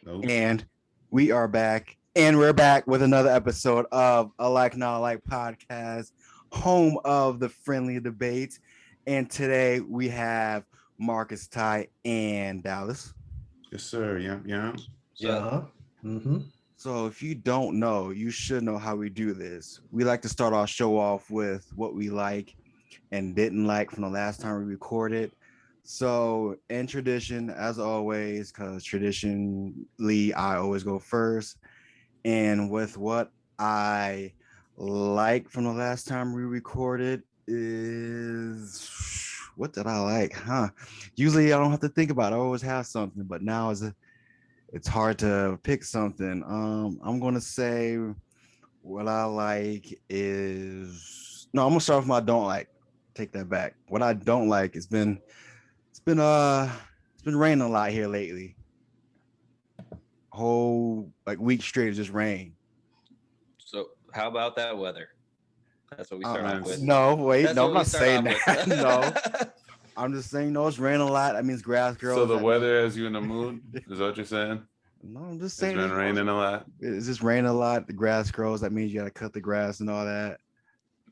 And we are back, and we're back with another episode of a Like Not Like podcast, home of the friendly debates. And today we have Marcus, Ty, and Dallas. Yes, sir. Yeah. Yeah. Mm-hmm. So if you don't know, you should know how we do this. We like to start our show off with what we like and didn't like from the last time we recorded. So in tradition, as always, because traditionally I always go first. And with what I like from the last time we recorded is what did I like? Usually I don't have to think about it. I always have something, but now it's hard to pick something. I'm gonna say what I like is no, I'm gonna start with my don't like. Take that back. What I don't like it's been raining a lot here lately. Whole like week straight of just rain. So how about that weather? That's what we start off with. No, wait, That's no, I'm what we not start saying off that. with. No. I'm just saying, no, it's raining a lot. That means grass grows. So the weather has you in the mood? Is that what you're saying? No, I'm just It's saying been raining a lot. It's just raining a lot. The grass grows. That means you gotta cut the grass and all that.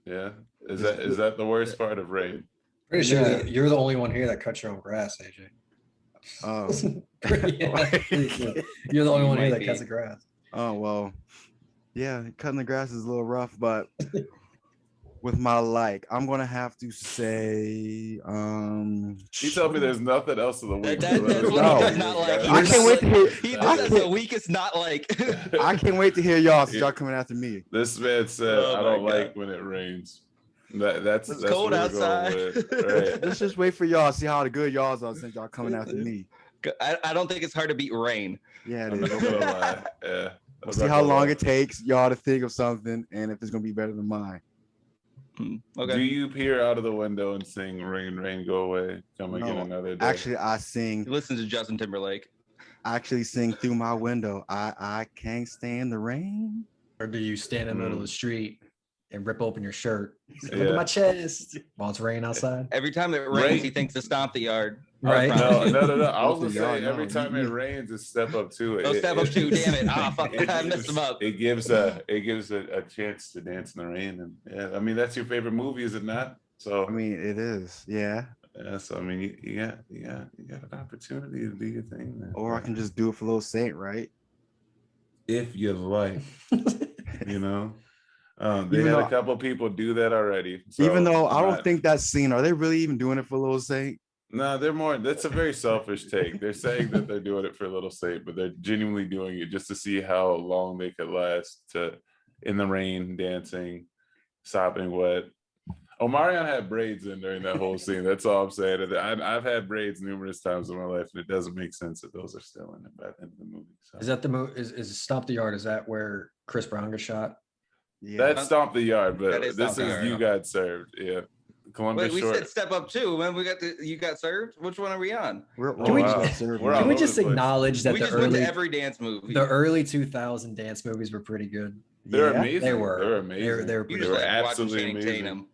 Yeah. Is that the worst part of rain? Pretty sure that you're the only one here that cuts your own grass, AJ. Oh, You're the only one here Might that cuts be. the grass. oh well, yeah. Cutting the grass is a little rough, but with my like, I'm gonna have to say, You tell me there's nothing else in the week. That's what he No. does not like. I can't wait to hear. He I does can't- the weakest not like. I can't wait to hear y'all. So y'all coming after me. This man said, Oh I my don't God. like when it rains. That's It's that's cold what we're going outside. with. Right. Let's just wait for y'all. See how the good y'all's are since y'all coming after me. I don't think it's hard to beat rain. Yeah, it I'm is. not gonna lie. Yeah. We'll see how long it takes y'all to think of something and if it's gonna be better than mine. Okay. Do you peer out of the window and sing "Rain, Rain, Go Away"? Come again No, another day. Actually, I sing. Listen to Justin Timberlake. Through my window. I can't stand the rain. Or do you stand in the middle of the street and rip open your shirt? Say, Look Yeah. at my chest while it's raining outside. Every time it rains, Rain. he thinks to stomp the yard. Right. No. I was gonna Listen, y'all say every know, time it you- rains, it's step up to it. Oh, step up too. Damn it. Ah, fuck. I messed him up. It gives a chance to dance in the rain, and yeah, I mean that's your favorite movie, is it not? So I mean, it is, yeah. yeah, so I mean you got an opportunity to do your thing, man. Or I can just do it for Little Saint, right? if you like, you know. They Even had though- a couple people do that already. So Even though I I'm don't not- think that scene, are they really even doing it for Little Saint? No, they're more. That's a very selfish take. They're saying that they're doing it for Little Saint, but they're genuinely doing it just to see how long they could last in the rain, dancing, sopping wet. Omarion had braids in during that whole scene. That's all I'm saying. And I've had braids numerous times in my life, and it doesn't make sense that those are still in the movie. So. Is that the movie? Is Stomp the Yard? Is that where Chris Brown got shot? Yeah. That's Stomp the Yard, but That is this Stomp the is Yard, You okay. Got Served. Yeah. Columbus Wait, we Short. said step up too. When we got you got served. Which one are we on? We're Can we always just- observing. we're all Can we over just the place. acknowledge that We the just went early to every dance movie. the early 2000 dance movies were pretty good? They're Yeah. amazing. They were. They're amazing. They were You pretty just were good. like watching absolutely Channing amazing. Tatum.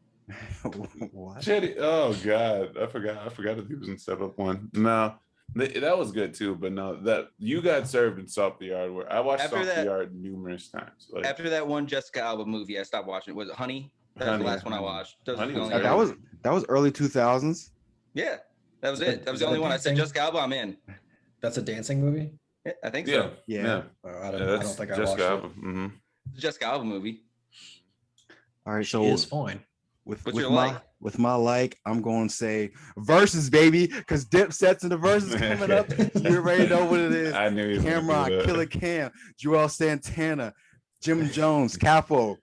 What? Chetty, oh God, I forgot that he was in Step Up One. No, that was good too, but no, that You Got Served and Stomp the Yard. Where I watched After Stomp the that- Yard numerous times. Like, After that one Jessica Alba movie, I stopped watching. Was it Honey? That was Honey, the last one I Honey. watched. Those Honey were the was only great. That was early 2000s. Yeah, that was Is that- it. That was is the that only a one. I said dancing? Jessica Alba, I'm in. That's a dancing movie. Yeah, I think yeah, so. Yeah. yeah, I don't that's think I Jessica watched Alba. it. Mm-hmm. It's a Jessica Alba movie. All right, She so is fine. with What's with your my like? with my like, I'm going to say verses, baby, because Dipset's in the verses coming up. You already know what it is. I knew he was gonna do Cameron, that. Killer Cam, Joel Santana, Jim Jones, Capo,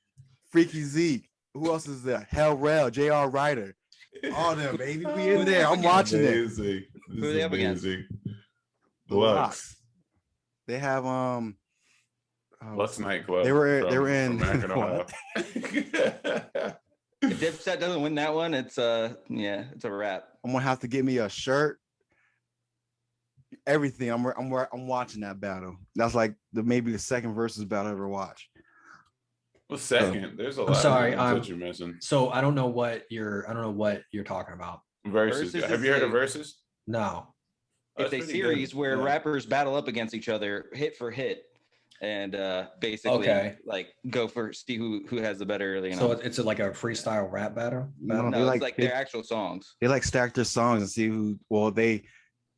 Freaky Zeke. Who else is there? Hell Rel, J.R. Ryder. All them, baby. We in there. I'm watching it. Amazing. This Who are is they up against? amazing. The Lux. They have oh, Lux nightclub. They were from in Akron, what? Ohio. If Dipset doesn't win that one, it's it's a wrap. I'm gonna have to get me a shirt. Everything. I'm watching that battle. That's like maybe the second versus battle I ever watched. Well, second, there's a I'm lot sorry, of names that you're missing. So I don't know what you're talking about. Versus. Versus Have is you heard of a- Versus? No. It's a pretty series good. where Yeah. rappers battle up against each other, hit for hit, and basically like go for see who has the better. You know, So it's like a freestyle rap battle. No, no, it's like their actual songs. They like stack their songs and see who. Well,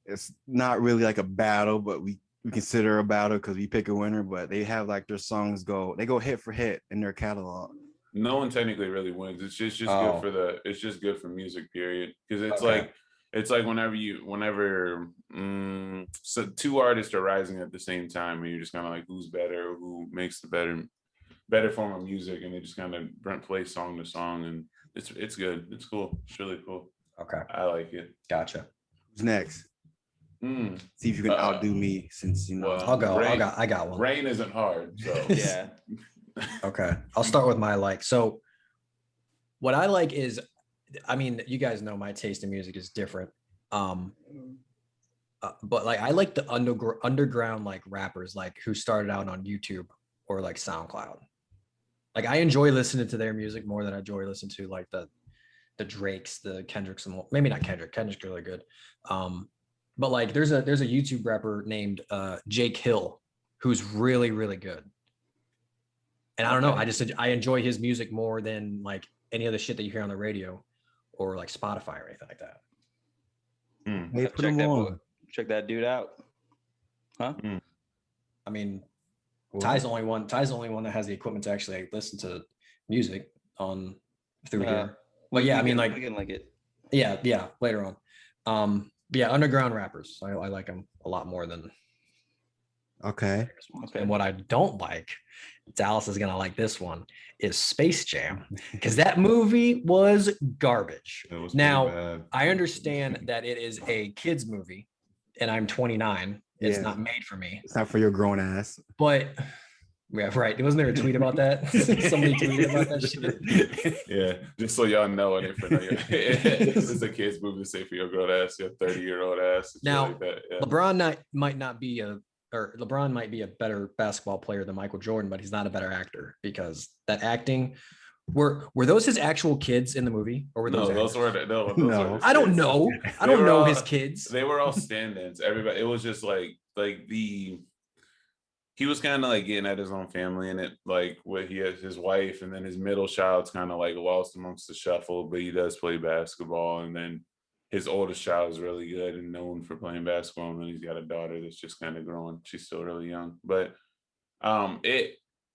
it's not really like a battle, but we consider a battle because we pick a winner. But they have like their songs they go hit for hit in their catalog. No one technically really wins. It's just Oh. good it's just good for music, period. Because it's like whenever so two artists are rising at the same time, and you're just kind of like, who's better, who makes the better form of music, and they just kind of play song to song, and it's good. It's cool. It's really cool. Okay. I like it. Gotcha. Who's next? See if you can outdo me, since well, I'll go. Rain, I got one. Rain isn't hard, so Yeah. Okay. I'll start with my like. So what I like is, I mean, you guys know my taste in music is different. But like I like the underground like rappers like who started out on YouTube or like SoundCloud. Like I enjoy listening to their music more than I enjoy listening to like the Drakes, the Kendricks, and maybe not Kendrick. Kendrick's really good. But like there's a YouTube rapper named Jake Hill who's really, really good. And I don't know, I enjoy his music more than like any other shit that you hear on the radio or like Spotify or anything like that. Hey, put him on. Check that dude out. Huh? I mean, Ty's the only one that has the equipment to actually like, listen to music on through here. But yeah, I mean, like, we can like it. Yeah, later on. But yeah, underground rappers. I like them a lot more than. Okay. And what I don't like, Dallas is gonna like this one, is Space Jam, because that movie was garbage. Now I understand that it is a kids movie, and I'm 29. It's not made for me. It's not for your grown ass. But yeah, right. Wasn't there a tweet about that? Somebody tweeted about that shit. Yeah, just so y'all know, it ain't for no. This is a kid's movie to say for your grown ass, your 30-year-old ass. Now, like that. Yeah. LeBron might be a better basketball player than Michael Jordan, but he's not a better actor because that acting. Were those his actual kids in the movie, or were those? Those were no. I don't know. I don't know his kids. They were all stand-ins. Everybody. It was just like he was kind of like getting at his own family, and it like what he has his wife, and then his middle child's kind of like lost amongst the shuffle, but he does play basketball, and then his oldest child is really good and known for playing basketball, and then he's got a daughter that's just kind of growing. She's still really young, but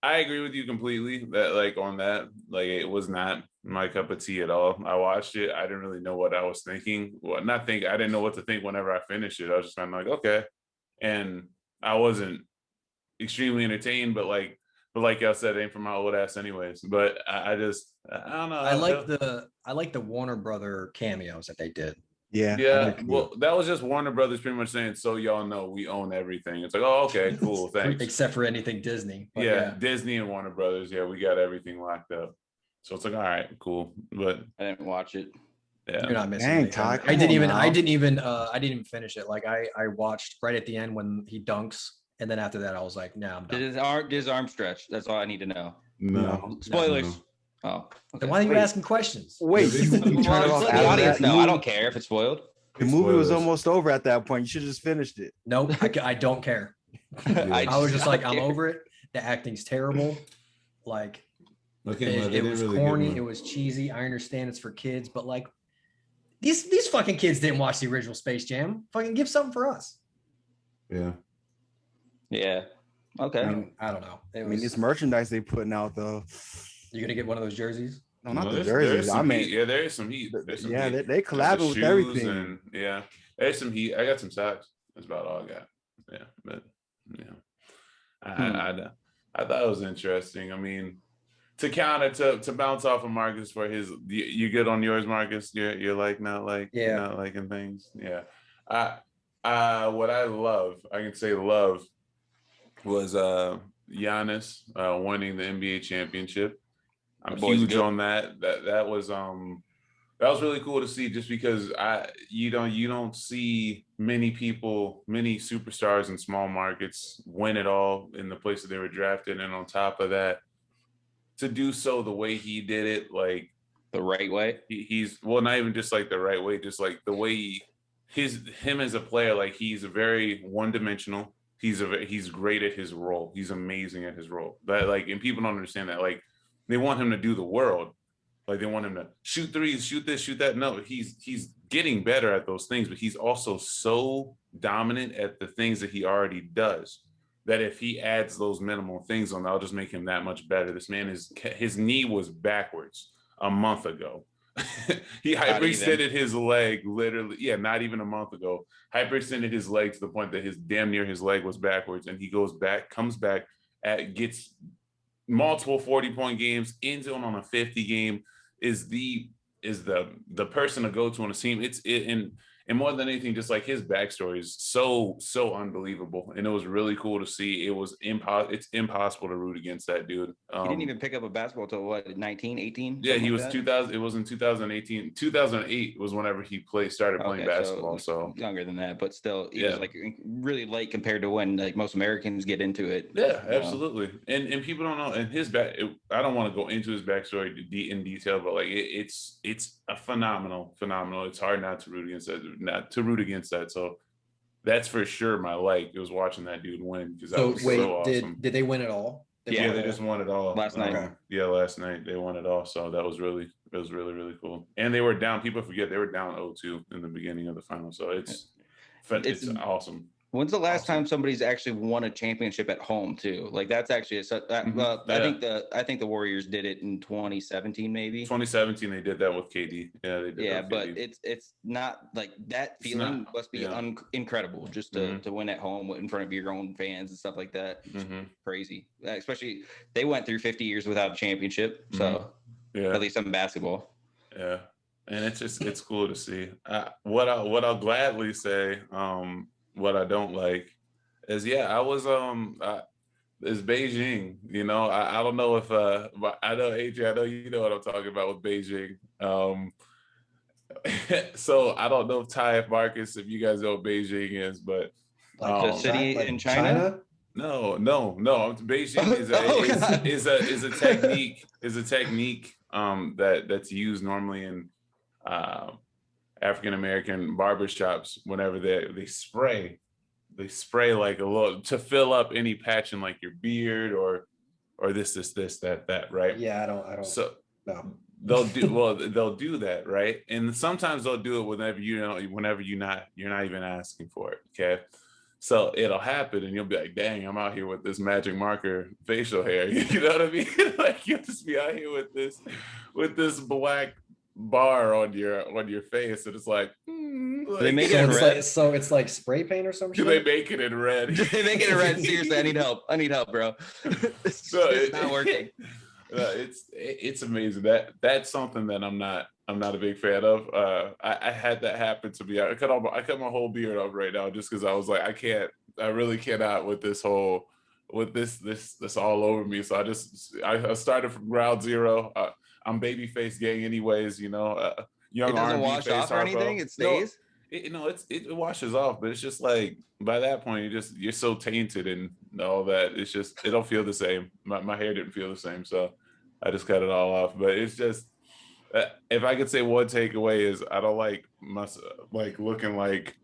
I agree with you completely that like on that, like it was not my cup of tea at all. I watched it. I didn't really know what I was thinking. Well, I didn't know what to think whenever I finished it. I was just kind of like, okay. And I wasn't extremely entertained, but like y'all said, it ain't for my old ass anyways. But I don't know. I like the Warner Brother cameos that they did. Yeah. Well, that was just Warner Brothers pretty much saying, so y'all know we own everything. It's like, oh, okay, cool, thanks. Except for anything Disney. Yeah, Disney and Warner Brothers. Yeah, we got everything locked up. So it's like, all right, cool. But I didn't watch it. Yeah, you're not missing anything. I didn't even finish it. Like I watched right at the end when he dunks, and then after that I was like, nah, I'm done. Did his arm stretch? That's all I need to know. No. Spoilers. No. Oh, okay. Then why are you asking questions? Wait, you turn it off Let after the audience that? know. I don't care if it's spoiled. The movie was almost over at that point. You should have just finished it. Nope, I don't care. I was just like, I'm over it. The acting's terrible. Like, it was really corny. It was cheesy. I understand it's for kids, but like, these fucking kids didn't watch the original Space Jam. Fucking give something for us. Yeah. Yeah. Okay. I don't know. I mean, this merchandise they putting out though. You gonna get one of those jerseys? No, not the jerseys. I mean, yeah, there is some heat. Yeah, they collabing with everything. And, yeah, there's some heat. I got some socks. That's about all I got. Yeah, but yeah, I thought it was interesting. I mean, to counter to bounce off of Marcus for his, you good on yours, Marcus? You're like not liking things. Yeah, what I can say love was Giannis winning the NBA championship. I'm huge on that. That was really cool to see, just because you don't see many superstars in small markets win it all in the place that they were drafted. And on top of that, to do so the way he did it, like the right way. He's well, not even just like the right way, just like the way him as a player, like he's very one-dimensional. He's great at his role. He's amazing at his role. That like, and people don't understand that. Like, they want him to do the world. Like, they want him to shoot threes, shoot this, shoot that. No, he's getting better at those things, but he's also so dominant at the things that he already does that if he adds those minimal things on, that'll just make him that much better. This man his knee was backwards a month ago. He hyperextended his leg literally. Yeah, not even a month ago. Hyperextended his leg to the point that his leg was backwards, and he comes back, gets multiple 40-point games, ends on a 50 game, is the person to go to on the team. And more than anything, just like his backstory is so unbelievable, and it was really cool to see. It's impossible to root against that dude. He didn't even pick up a basketball till what, 19, 18? Yeah, he was 2000. It was in 2018. 2008 was whenever he started playing basketball. So younger than that, but still, he was like really late compared to when like most Americans get into it. Yeah, absolutely. And people don't know. And I don't want to go into his backstory in detail, but like it's a phenomenal. It's hard not to root against that. So that's for sure my it was watching that dude win, because that was so awesome. Did they win it all? They just won it all last night. Last night they won it all. So that was really cool. And they were down. People forget they were down 0-2 in the beginning of the final. So it's awesome. When's the last time somebody's actually won a championship at home too? Like, that's actually I think the Warriors did it in 2017, maybe. 2017 they did that with KD. Yeah, they did. Yeah, but it's not like that feeling must be incredible just to win at home in front of your own fans and stuff like that. Crazy. Especially they went through 50 years without a championship. So at least in basketball. Yeah. And it's cool to see. What I'll gladly say, what I don't like is, I was is Beijing. You know, I don't know if I know, AJ, I know you know what I'm talking about with Beijing. So I don't know if Marcus, if you guys know what Beijing is, but the city in China? No. Beijing is a technique that's used normally in African American barbershops whenever they spray like a little to fill up any patch in like your beard or this that, right? Yeah, I don't. So no. They'll do that, right? And sometimes they'll do it whenever you're not even asking for it. Okay. So it'll happen and you'll be like, dang, I'm out here with this magic marker facial hair. You know what I mean? Like, you'll just be out here with this black bar on your face, and it's like, they make it in red. So it's like spray paint or something. They make it in red. They make it in red. Seriously, I need help, bro. It's not working. It's amazing. That's something that I'm not a big fan of. I had that happen to me. I cut my whole beard off right now just because I was like, I really cannot with this all over me. So I started from ground zero. I'm babyface gang anyways, you know. Young it doesn't R&B wash off or anything. It stays. It washes off, but it's just like by that point you're so tainted and all that. It's just it don't feel the same. My hair didn't feel the same, so I just cut it all off. But it's just if I could say one takeaway is I don't like looking like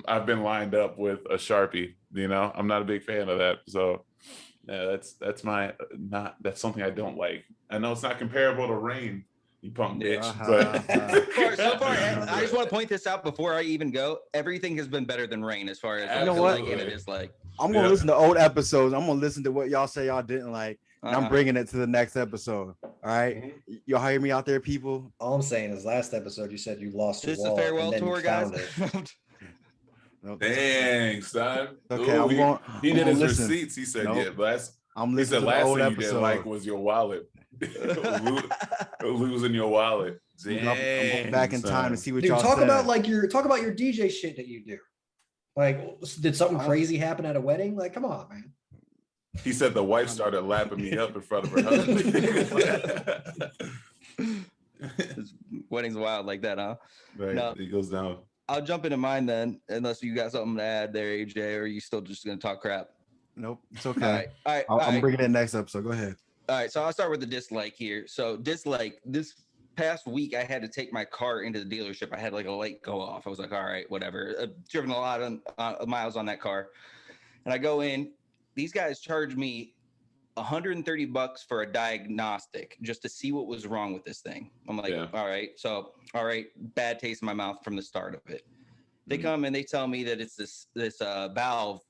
I've been lined up with a Sharpie. You know, I'm not a big fan of that. So yeah, that's something I don't like. I know it's not comparable to rain, you punk bitch. So far, I just want to point this out before I even go. Everything has been better than rain as far as you know what? it is like. I'm gonna listen to old episodes. I'm gonna listen to what y'all say y'all didn't like. And I'm bringing it to the next episode. All right, y'all hear me out there, people? All I'm saying is, last episode you said you lost your wall. Just a farewell tour, guys. Dang, son. Okay, ooh, he did his receipts. He said, "Yeah, but I'm listening to the old episode. You didn't like was your wallet, losing your wallet." Dang, I'm going back in time to see what y'all talk said. Talk about your DJ shit that you do. Like, did something crazy happen at a wedding? Like, come on, man. He said the wife started lapping me up in front of her husband. This wedding's wild like that, huh? Right. No, it goes down. I'll jump into mine then, unless you got something to add there, AJ, or are you still just going to talk crap? Nope, it's okay. All right. I'm bringing it next episode. Go ahead. All right, so I'll start with the dislike here. So dislike, this past week I had to take my car into the dealership. I had like a light go off. I was like, all right, whatever. I've driven a lot of miles on that car. And I go in, these guys charged me $130 for a diagnostic just to see what was wrong with this thing. I'm like, all right, bad taste in my mouth from the start of it. They come and they tell me that it's this valve.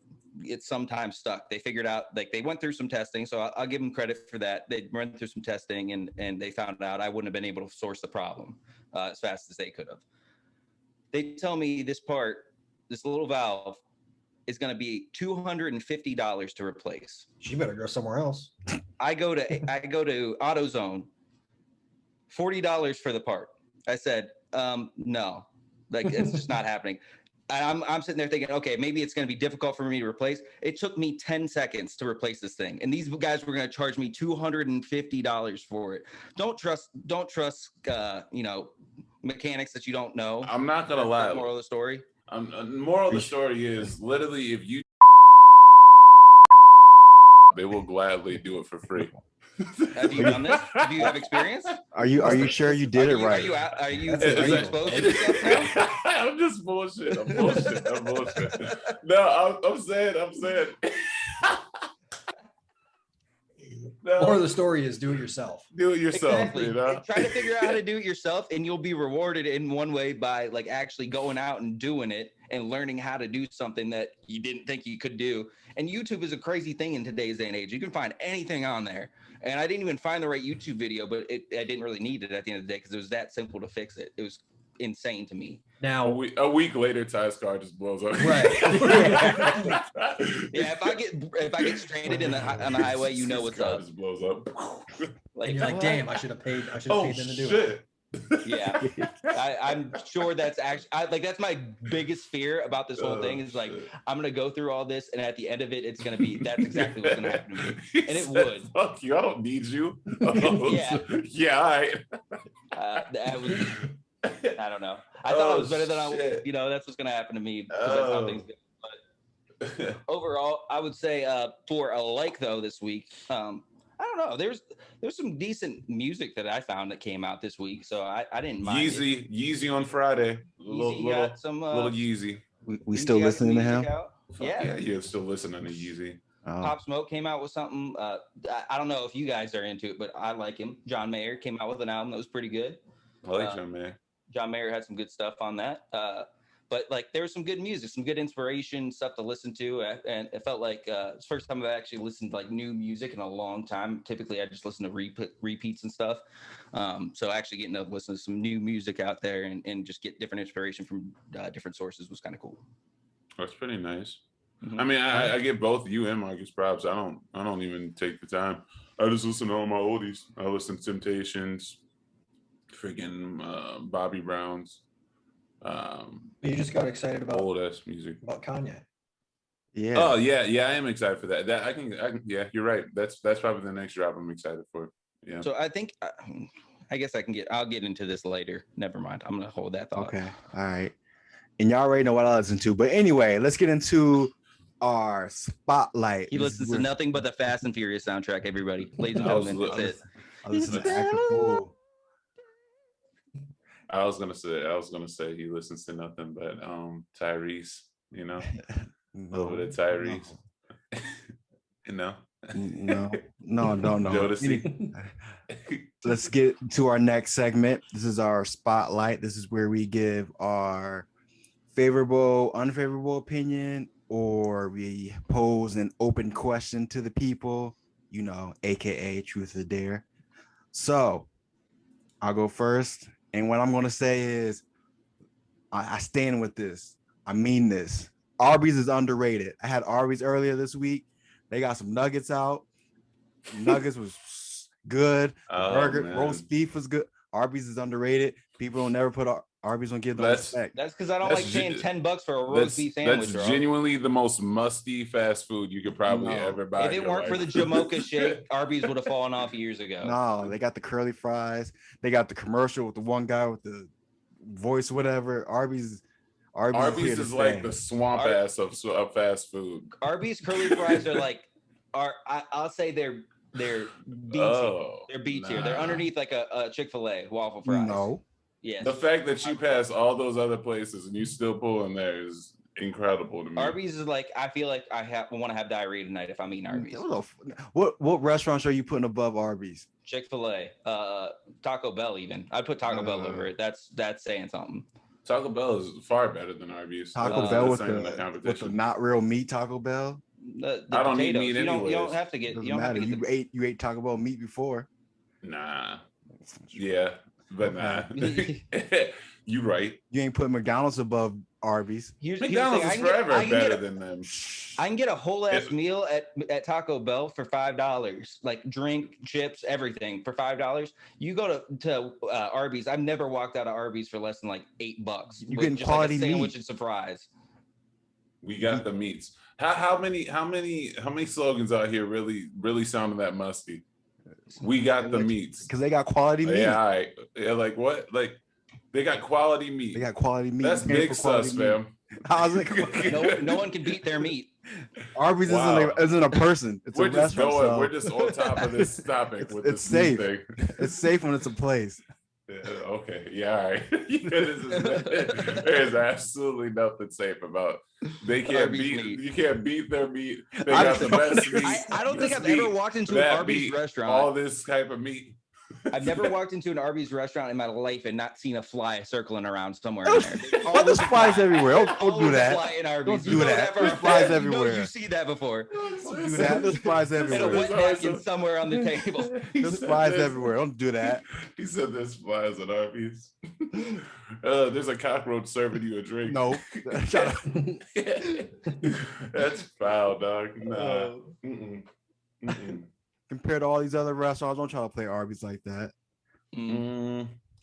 It's sometimes stuck. They figured out, like, they went through some testing, so I'll give them credit for that. They went through some testing and they found out I wouldn't have been able to source the problem as fast as they could have. They tell me this little valve is going to be $250 to replace. She better go somewhere else. I go to AutoZone, $40 for the part. I said, no, like, it's just not happening. And I'm sitting there thinking, okay, maybe it's going to be difficult for me to replace. It took me 10 seconds to replace this thing, and these guys were going to charge me $250 for it. Don't trust, mechanics that you don't know. I'm not gonna lie. Moral of the story. Moral of the story is literally if you, they will gladly do it for free. Have you done this? Do you have experience? Are you sure you did it right? Are you exposed to yourself now? I'm just bullshit. I'm bullshit. No, I'm saying. No. Or the story is do it yourself. Do it yourself. Exactly. You know? Try to figure out how to do it yourself, and you'll be rewarded in one way by like actually going out and doing it and learning how to do something that you didn't think you could do. And YouTube is a crazy thing in today's day and age. You can find anything on there. And I didn't even find the right YouTube video, but I didn't really need it at the end of the day because it was that simple to fix it. It was insane to me. Now a week later, Ty's car just blows up. Right. Yeah, if I get stranded on the highway, you know what's up. Just blows up. Like, and you're like, damn, I should have paid them to do it. Yeah, I'm sure that's actually that's my biggest fear about this whole thing is like I'm gonna go through all this and at the end of it it's gonna be that's exactly what's gonna happen to me, and it would. Fuck you! I don't need you. Yeah. All right. That was. I don't know. I thought I was better than I was. That's what's gonna happen to me because that's how things go. But overall, I would say for a like though this week. I don't know. There's some decent music that I found that came out this week, so I didn't mind. Yeezy on Friday. Little Yeezy. We still listening to him? Yeah, you're still listening to Yeezy. Pop Smoke came out with something. I don't know if you guys are into it, but I like him. John Mayer came out with an album that was pretty good. I like John Mayer. John Mayer had some good stuff on that. But like there was some good music, some good inspiration stuff to listen to, and it felt like it's the first time I've actually listened to like new music in a long time. Typically, I just listen to repeats and stuff. So actually getting to listen to some new music out there and just get different inspiration from different sources was kind of cool. That's pretty nice. Mm-hmm. I mean, I give both you and Marcus props. I don't even take the time. I just listen to all my oldies. I listen to Temptations, freaking Bobby Brown's. You just got excited about old ass music about Kanye. Yeah. Oh yeah, I am excited for that. I can. Yeah, you're right. That's probably the next drop I'm excited for. Yeah. So I think, I guess I'll get into this later. Never mind. I'm gonna hold that thought. Okay. All right. And y'all already know what I listen to, but anyway, let's get into our spotlight. He listens to nothing but the Fast and Furious soundtrack. Everybody, ladies and gentlemen, that's it. I listen to Act a Fool. I was gonna say he listens to nothing but Tyrese, over the Tyrese. No. Let's get to our next segment. This is our spotlight. This is where we give our favorable, unfavorable opinion, or we pose an open question to the people, aka truth or dare. So I'll go first. And what I'm going to say is I stand with this. I mean this. Arby's is underrated. I had Arby's earlier this week. They got some nuggets out. Nuggets was good. Burger, roast beef was good. Arby's is underrated. People don't never put Arby's on give them respect. That's because I don't like paying $10 for a roast beef sandwich. That's genuinely the most musty fast food you could probably ever buy. If it weren't for the Jamocha shake, Arby's would have fallen off years ago. No, they got the curly fries. They got the commercial with the one guy with the voice, whatever. Arby's is like the swamp ass of fast food. Arby's curly fries are like, I'll say they're They're B tier. Oh, They're B tier. They're underneath like a Chick-fil-A waffle fries. No. Yes. The fact that you pass all those other places and you still pull in there is incredible to me. Arby's is like, I feel like I want to have diarrhea tonight if I'm eating Arby's. What restaurants are you putting above Arby's? Chick-fil-A, Taco Bell even. I'd put Taco Bell over it. That's saying something. Taco Bell is far better than Arby's. Taco Bell with the not real meat Taco Bell. The I don't eat potatoes. meat You don't anyways. have to get. Doesn't You don't have matter. to get You ate Taco Bell meat before. Nah. Yeah, but nah. You right. You ain't putting McDonald's above Arby's. Here's McDonald's the is thing. forever better than them. I can get a whole ass meal at Taco Bell for $5, like drink, chips, everything for $5. You go to Arby's. I've never walked out of Arby's for less than like $8. You getting just quality like a sandwich meat. and some fries. We got the meats. How many slogans out here really sounding that musty? We got the meats because they got quality meat. Yeah, all right. Yeah, like what? Like they got quality meat. They got quality meat. That's big sus, fam. How's it? No one can beat their meat. Arby's isn't a person. It's we're a just restaurant. going. So We're just on top of this topic. It's safe. It's safe when it's a place. Yeah, okay. Yeah. All right. There's absolutely nothing safe about. They can't beat. You can't beat their meat. They got the best meat. I don't think I've ever walked into an Arby's restaurant. All this type of meat. I've never walked into an Arby's restaurant in my life and not seen a fly circling around somewhere in there. There's flies everywhere. Don't do that. Fly in Arby's. Don't do that. There's flies everywhere. You see that before. Don't do that. There's flies everywhere. And a wet napkin somewhere on the table. There's flies everywhere. Don't do that. He said there's flies at Arby's. There's a cockroach serving you a drink. No. Shut up. That's foul, dog. Nah. Compared to all these other restaurants, don't try to play Arby's like that.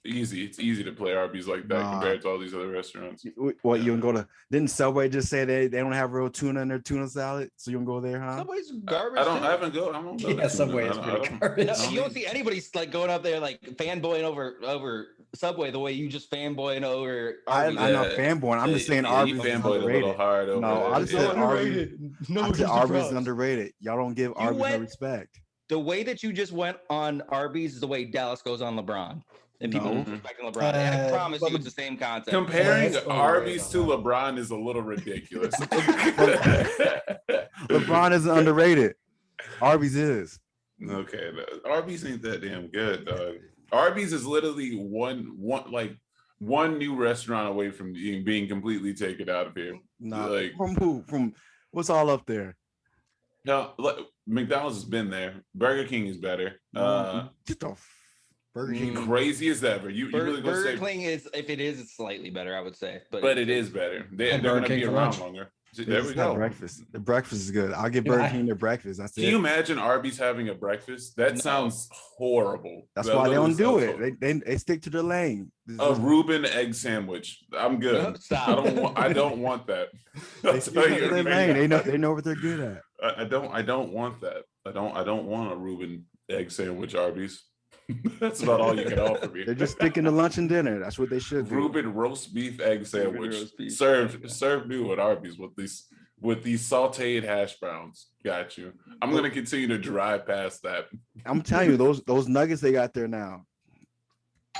Easy. It's easy to play Arby's like that compared to all these other restaurants. What, you can go to? Didn't Subway just say they don't have real tuna in their tuna salad? So you can go there, huh? Subway's garbage. I don't go. Yeah, Subway is pretty garbage. You don't see anybody like going up there like fanboying over Subway the way you just fanboying over Arby's. I'm not fanboying. I'm just saying Arby's is fanboyed a little hard over No, I just said Arby's. Arby's is underrated. Y'all don't give Arby's no respect. The way that you just went on Arby's is the way Dallas goes on LeBron. And people respecting LeBron. I promise you it's the same concept. Comparing Arby's to LeBron is a little ridiculous. LeBron isn't underrated. Arby's is. Okay. Arby's ain't that damn good, dog. Arby's is literally one new restaurant away from being completely taken out of here. Nah, like, from who? From what's all up there? No, McDonald's has been there. Burger King is better. Burger King crazy as ever. You really gonna Burger King is, if it is, it's slightly better, I would say. But it is better. They're going to be around longer. There we go. Breakfast. The breakfast is good. I'll give Burger King their breakfast. That's Can you imagine Arby's having a breakfast? That sounds horrible. That's why they don't do it. They stick to the lane. A Reuben egg sandwich. I'm good. Stop. I don't want that. They stick to their lane. They know what they're good at. I don't want that. I don't want a Reuben egg sandwich, Arby's. That's about all you can offer me. They're just sticking to lunch and dinner. That's what they should do. Reuben roast beef egg sandwich served new at Arby's with these sauteed hash browns. Got you. I'm gonna continue to drive past that. I'm telling you, those nuggets they got there now.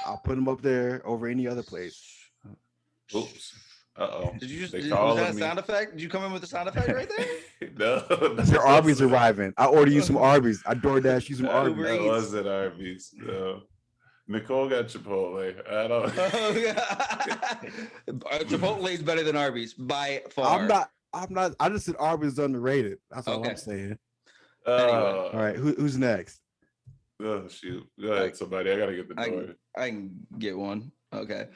I'll put them up there over any other place. Oops. Uh-oh. Did you just was that a sound effect? Did you come in with a sound effect right there? No. That's your Arby's arriving. I order you some Arby's. I DoorDash you some Arby's. That wasn't Arby's. No. Nicole got Chipotle. I don't. Chipotle's better than Arby's by far. I'm not. I just said Arby's is underrated. That's all I'm saying. Anyway. All right. Who's next? Oh shoot. Go ahead, somebody. I gotta get the door. I can get one. Okay.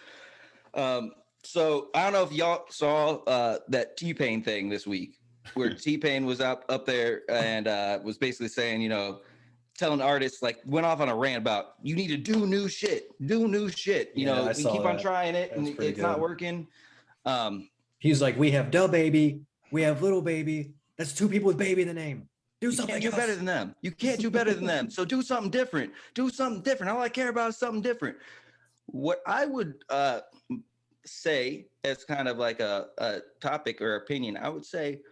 So I don't know if y'all saw that T-Pain thing this week, where T-Pain was up there and was basically saying, telling artists, like, went off on a rant about you need to do new shit. We keep on trying it and it's not working. He's like, we have Da Baby, we have Little Baby. That's two people with baby in the name. Do something. You can't do better than them. You can't do better than them. So do something different. All I care about is something different. What I would say as kind of like a topic or opinion, I would say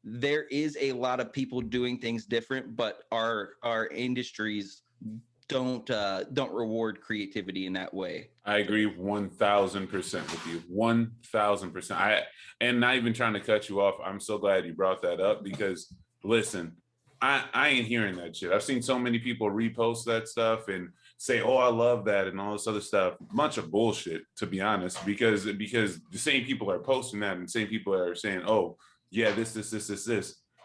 there is a lot of people doing things different, but our industries don't reward creativity in that way. I agree 1,000% with you. 1,000%. And not even trying to cut you off. I'm so glad you brought that up because listen, I ain't hearing that shit. I've seen so many people repost that stuff and say, "Oh, I love that," and all this other stuff. Bunch of bullshit, to be honest, because the same people are posting that and the same people are saying, "Oh, yeah, this.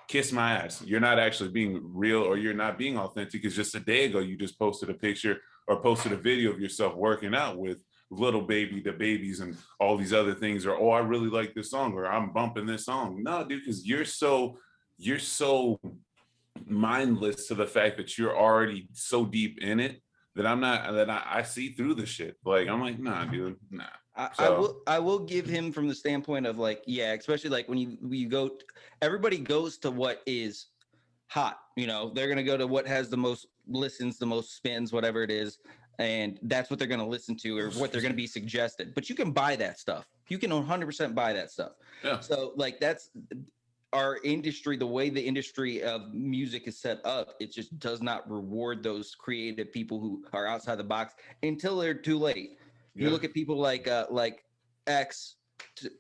Kiss my ass. You're not actually being real or you're not being authentic. It's just a day ago you just posted a picture or posted a video of yourself working out with Little Baby, the Babies, and all these other things, or oh, I really like this song, or I'm bumping this song." No, dude, because you're so mindless to the fact that you're already so deep in it that I see through the shit. Like I'm like, nah, dude, nah. I will give him from the standpoint of like, yeah, especially like when you go, everybody goes to what is hot, they're going to go to what has the most listens, the most spins, whatever it is. And that's what they're going to listen to or what they're going to be suggested. But you can buy that stuff. You can 100% buy that stuff. Yeah. So like that's our industry, the way the industry of music is set up, it just does not reward those creative people who are outside the box until they're too late. You look at people like X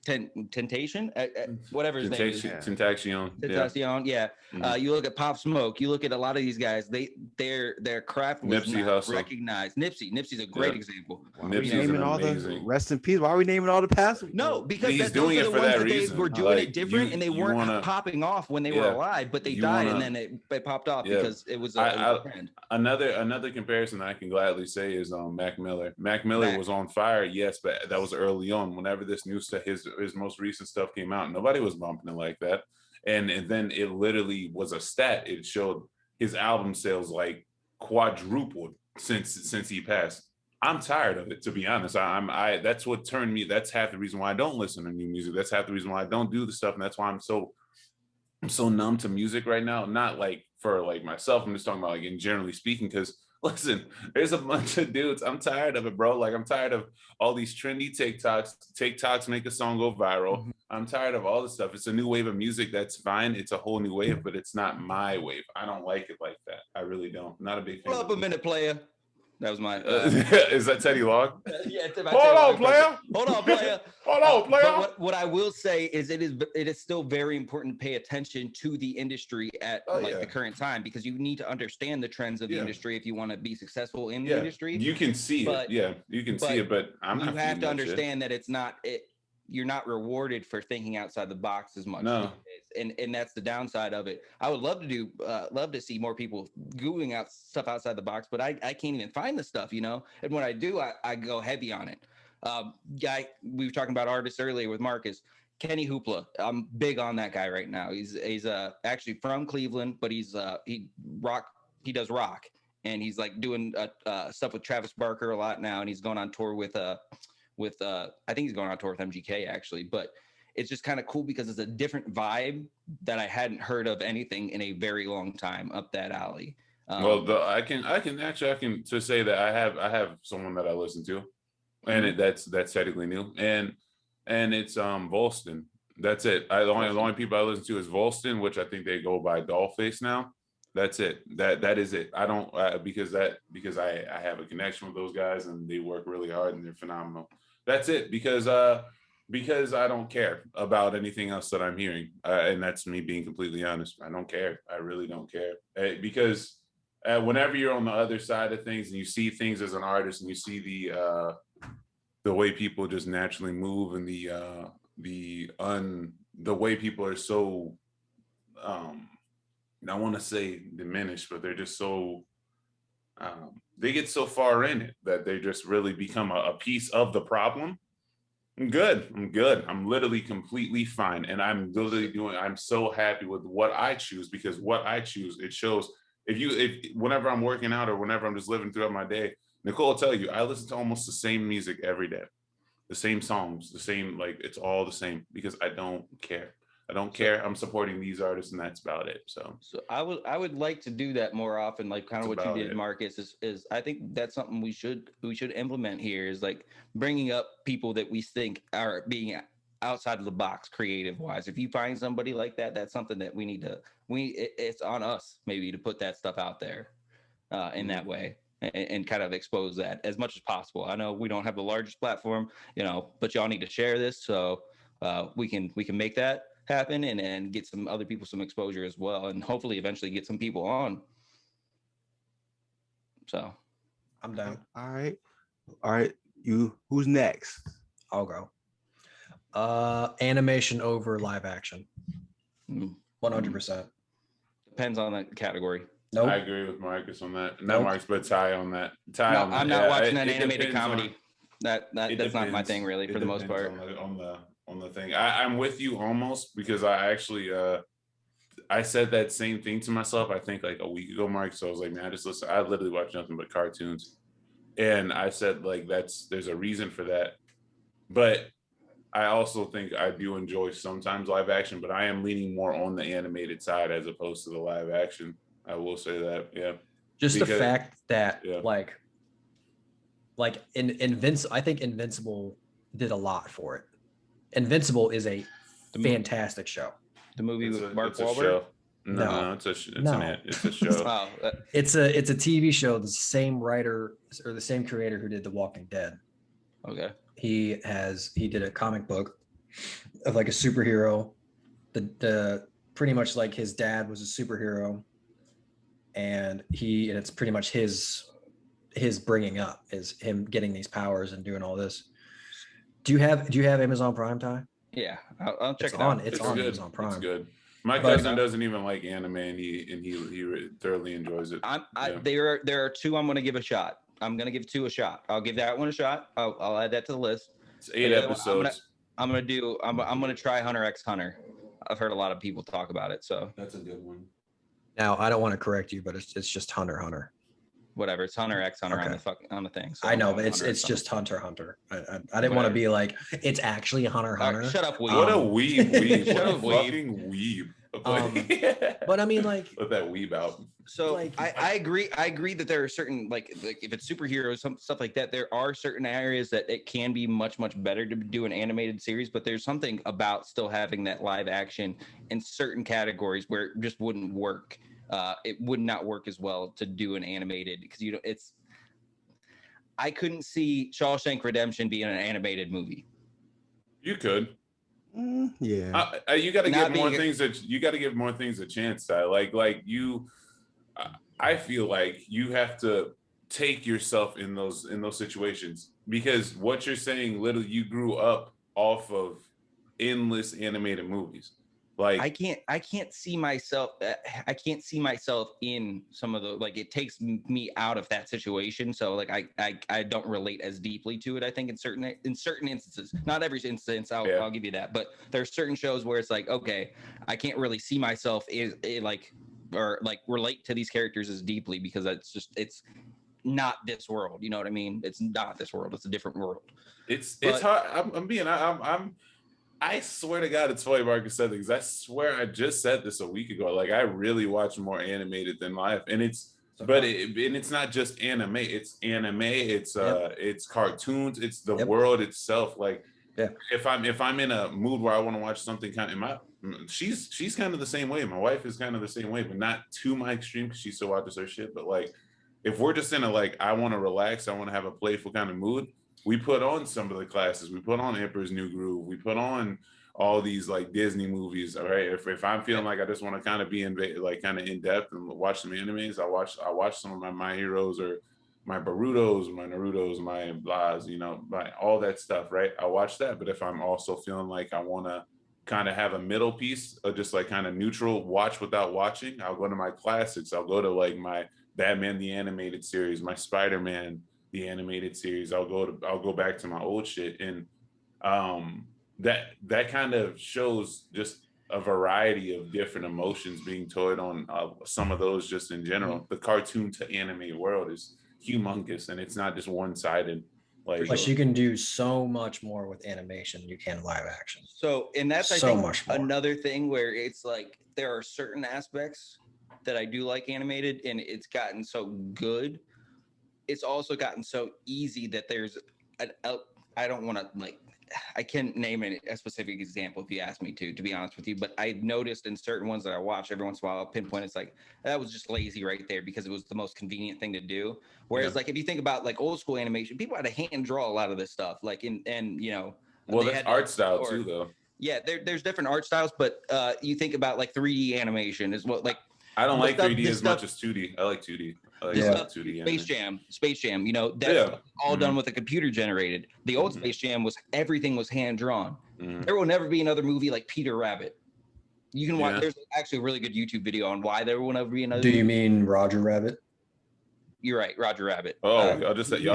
Temptation, whatever his name is. Tentacion. Yeah. You look at Pop Smoke. You look at a lot of these guys. Their craft was Nipsey not Hussle. recognized. Nipsey's a great example. Nipsey's amazing. Rest in peace. Why are we naming all the past? No, because he's those doing are it the for ones that that they reason. were doing it different, and they weren't popping off when they were alive, but they died, and then it popped off because it was a trend. Another comparison I can gladly say is Mac Miller. Mac Miller was on fire, yes, but that was early on. Whenever this new stuff, his most recent stuff came out, nobody was bumping it like that. And then it literally was a stat. It showed his album sales like quadrupled since he passed. I'm tired of it, to be honest. That's what turned me. That's half the reason why I don't listen to new music. That's half the reason why I don't do the stuff, and that's why I'm so numb to music right now. Not like for like myself. I'm just talking about like in generally speaking, because listen, there's a bunch of dudes. I'm tired of it, bro. Like I'm tired of all these trendy TikToks make a song go viral. Mm-hmm. I'm tired of all this stuff. It's a new wave of music. That's fine. It's a whole new wave, but it's not my wave. I don't like it like that. I really don't. I'm not a big fan. Hold up a minute, player. That was my. Is that Teddy Long? Yeah. Hold on, player. Hold on, player. Hold on, player. But what I will say is it is still very important to pay attention to the industry at the current time, because you need to understand the trends of the industry if you want to be successful in the industry. You can see it. Yeah, you can see it, but you have to understand that it's not it. You're not rewarded for thinking outside the box as much. No. And that's the downside of it. I would love to see more people googling out stuff outside the box, but I can't even find the stuff, And when I do, I go heavy on it. We were talking about artists earlier with Marcus. Kenny Hoopla. I'm big on that guy right now. He's actually from Cleveland, but he does rock, and he's like doing stuff with Travis Barker a lot now, and he's going on tour with I think he's going on tour with MGK actually, but it's just kind of cool because it's a different vibe that I hadn't heard of anything in a very long time up that alley. I can to say that I have someone that I listen to, and that's technically new, and it's Volston. That's it. The only people I listen to is Volston, which I think they go by Dollface now. That's it. That is it. I don't because I have a connection with those guys and they work really hard and they're phenomenal. That's it. Because I don't care about anything else that I'm hearing, and that's me being completely honest. I don't care. I really don't care because whenever you're on the other side of things and you see things as an artist and you see the way people just naturally move and the way people are so I want to say diminished, but they're just so they get so far in it that they just really become a piece of the problem. I'm good. I'm literally completely fine. And I'm so happy with what I choose, because what I choose, it shows if whenever I'm working out or whenever I'm just living throughout my day, Nicole will tell you, I listen to almost the same music every day, the same songs, the same, like it's all the same because I don't care. I don't care. I'm supporting these artists, and that's about it. So I would like to do that more often, like kind of what you did, Marcus. Is I think that's something we should implement here, is like bringing up people that we think are being outside of the box creative wise. If you find somebody like that, that's something that we need to it's on us maybe to put that stuff out there in that way and kind of expose that as much as possible. I know we don't have the largest platform, but y'all need to share this so we can make that happen and get some other people some exposure as well, and hopefully eventually get some people on. So I'm down. All right. Who's next? I'll go. Animation over live action. 100%. Depends on the category. Nope. I agree with Marcus on that. Not Nope. Marcus, but Ty on that. I'm not watching an animated comedy. That's not my thing really for the most part. On the thing, I'm with you almost, because I actually I said that same thing to myself. I think like a week ago, Mark. So I was like, man, I literally watch nothing but cartoons, and I said like there's a reason for that, but I also think I do enjoy sometimes live action, but I am leaning more on the animated side as opposed to the live action. I will say that, yeah. Just because, the fact that like I think Invincible did a lot for it. Invincible is a fantastic show. The movie with Mark Wahlberg? No, it's a show. It's a TV show. The same writer or the same creator who did The Walking Dead. Okay. He did a comic book of like a superhero. The pretty much like his dad was a superhero, and it's pretty much his bringing up is him getting these powers and doing all this. Do you have Amazon Prime, Ty? Yeah, I'll check it out. It's on Amazon Prime. It's good. My cousin doesn't even like anime, and he thoroughly enjoys it. There are two I'm going to give a shot. I'm going to give two a shot. I'll give that one a shot. I'll add that to the list. It's 8 episodes. I'm going to try Hunter x Hunter. I've heard a lot of people talk about it, so that's a good one. Now I don't want to correct you, but it's just Hunter. Whatever, it's Hunter x Hunter on the thing. So I know, but it's just Hunter. I didn't want to be like it's actually Hunter. Shut up, weeb. What a weeb. Shut up, fucking weeb. But I mean, like, let that weeb out. So like, I agree that there are certain like if it's superheroes, some stuff like that, there are certain areas that it can be much better to do an animated series, but there's something about still having that live action in certain categories where it just wouldn't work. It would not work as well to do an animated because I couldn't see Shawshank Redemption being an animated movie. You could. Yeah. You got to give more things a chance. I feel like you have to take yourself in those situations, because what you're saying, literally, you grew up off of endless animated movies. Like I can't see myself in some of the, like, it takes me out of that situation. So like I don't relate as deeply to it. I think in certain instances, not every instance, I'll give you that, but there's certain shows where it's like, okay, I can't really see myself relate to these characters as deeply because it's not this world. You know what I mean? It's not this world. It's a different world. It's hard. I swear to God, it's funny Marcus said this, because I swear I just said this a week ago. Like, I really watch more animated than live, and it's not just anime. It's anime. It's cartoons. It's the world itself. Like, if I'm in a mood where I want to watch something she's kind of the same way. My wife is kind of the same way, but not to my extreme because she still watches her shit. But like, if we're just in a I want to relax, I want to have a playful kind of mood, we put on some of the classes. We put on Emperor's New Groove. We put on all these like Disney movies. All right. If I'm feeling like I just want to kind of be in depth and watch some animes, I watch some of my heroes or my Borutos, my Narutos, my Blahs, my all that stuff. Right. I watch that. But if I'm also feeling like I want to kind of have a middle piece of just like kind of neutral watch without watching, I'll go to my classics. I'll go to like my Batman the Animated Series, my Spider-Man the Animated Series. I'll go back to my old shit, and that kind of shows just a variety of different emotions being toyed on. Some of those just in general. The cartoon to anime world is humongous, and it's not just one-sided. But you can do so much more with animation than you can live action. So, and that's I think another thing where it's like there are certain aspects that I do like animated, and it's gotten so good. It's also gotten so easy that there's I don't want to like, I can't name a specific example if you ask me to be honest with you, but I noticed in certain ones that I watch every once in a while, I'll pinpoint it's like, that was just lazy right there because it was the most convenient thing to do. Whereas like, if you think about like old school animation, people had to hand draw a lot of this stuff. Like and you know, well, that's art style too, though. Yeah, there's different art styles, but you think about like 3D animation is what like. I don't like 3D as much as 2D. I like 2D. I like 2D. Space Jam, you know, that's all done with a computer generated. The old Space Jam was everything was hand drawn. There will never be another movie like Peter Rabbit. You can watch. There's actually a really good YouTube video on why there will never be another. Do you mean Roger Rabbit? You're right, Roger Rabbit. Oh, y'all just Peter